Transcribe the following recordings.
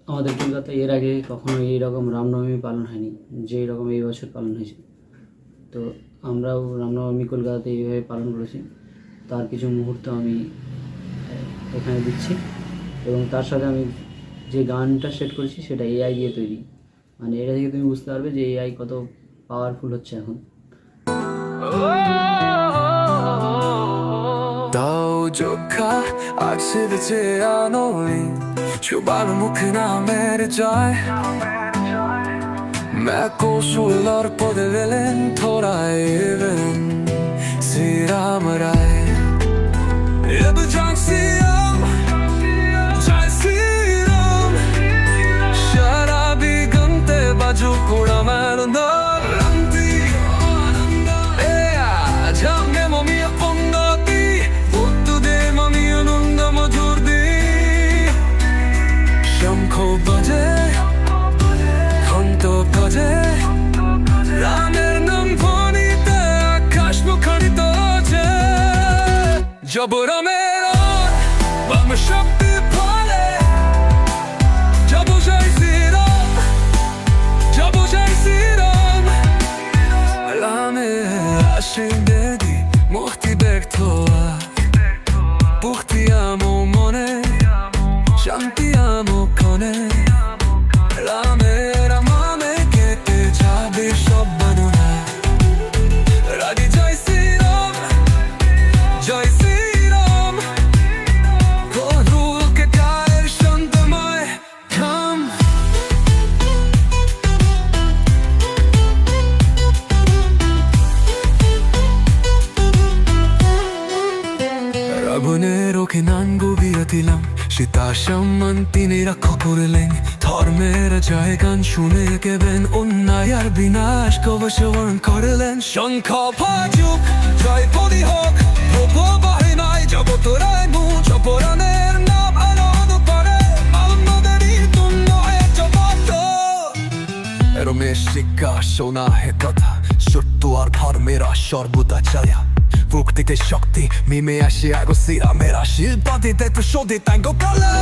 আমাদের কলকাতায় এর আগে কখনো এইরকম রামনবমী পালন হয়নি, যেই রকম এই বছর পালন হয়েছে। তো আমরাও রামনবমী কলকাতাতে এইভাবে পালন করেছি। তার কিছু মুহূর্ত আমি এখানে দিচ্ছি, এবং তার সাথে আমি যে গানটা সেট করেছি সেটা এআই দিয়ে তৈরি। মানে এটা থেকে তুমি বুঝতে পারবে যে এআই কত পাওয়ারফুল হচ্ছে এখন। Giocca accedete a noi Ciubano mukhna mere jai Meko sull'orpo de velen Torai even Siram rai Ebe jang siyam Jai siram Sharabi gante baju kuda mero no Ranti Ea Jange momi apongati শঙ্খ বাজে ঘণ্ট বাজে রামের নাম ধ্বনিতে আকাশ মুখরিত হচ্ছে job রামের বাম শক্তি ফলে জব জয় শ্রীরাম জব জয় শ্রীরাম রামের আশীর্বাদে মুক্তি ব্যক্ত মুক্তি আমো মনে শান্তি আমো কনে রামের আমে কেটে যাবে সব বানরা রাধে জয় শ্রীরাম জয় শ্রীরাম গরুকে গায়ের শান্তময় থাম রাবণের ওকে নান গভীরতিলাম সীতা সম্মান তিনি রক্ষা করলেন ধর্মের জয় গান শুনে কেবেন অন্যায় আর বিনাশ কবচবরণ করলেন শঙ্খ বাজুক জয় বলি হোক প্রভু বাহিনায় জগতরায় মুচ অপরাণের নাম আনন্দ করে মানবদেরই তুল্য এক জগত রমেশ শিক্ষা শোনা হে কথা সত্য আর ধর্মের সর্বদা চায়া মুক্তিতে শক্তি মিমে আসে আগসিরা মেরা শিল্পাদিতে তো শোধে তাঙ্গ কালে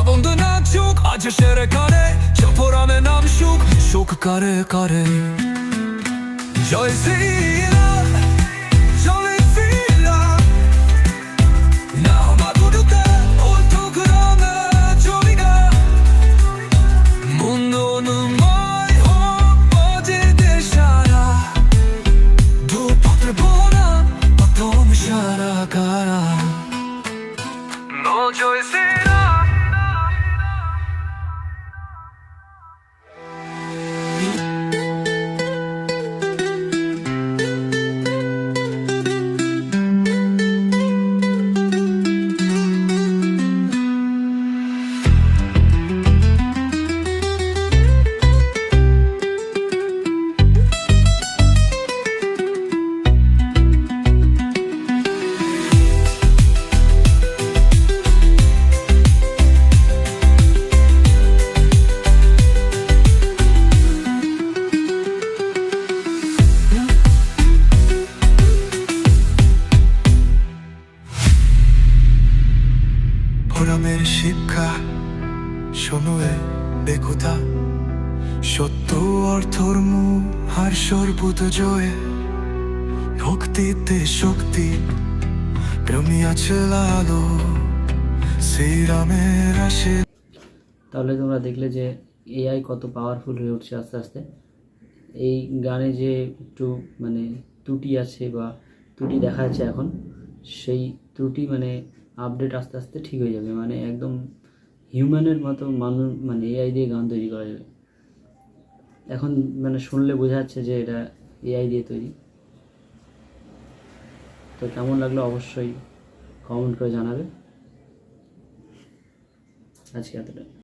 বন্ধু নাচুক আজ সেরে করে চপরানে নাম সুখ সুখ করে করে জয় শ্রীরাম জয় শ্রীরাম নাম আগুরুতে উল্টো গ্রামে চলিগা মন্দনময় হোক বাজে দেশারা দুপত্র বোনা Tom shara kara No joy sera রামের শিক্ষা শোনো বেকুতা সত্য অর্থর মুখ আর সর্বত জয়ে ভক্তিতে শক্তি প্রেমী আছে লালো শ্রীরামের আসে। তাহলে তোমরা দেখলে যে এআই কত পাওয়ারফুল হয়ে উঠছে আস্তে আস্তে। এই গানে যে একটু মানে ত্রুটি আছে বা ত্রুটি দেখা যাচ্ছে এখন, সেই ত্রুটি মানে আপডেট আস্তে আস্তে ঠিক হয়ে যাবে। মানে একদম হিউম্যানের মতো মানুষ মানে এআই দিয়ে গান তৈরি করা যাবে। এখন মানে শুনলে বোঝা যাচ্ছে যে এটা এআই দিয়ে তৈরি। তো কেমন লাগলো অবশ্যই কমেন্ট করে জানাবে। আজকে এতটা।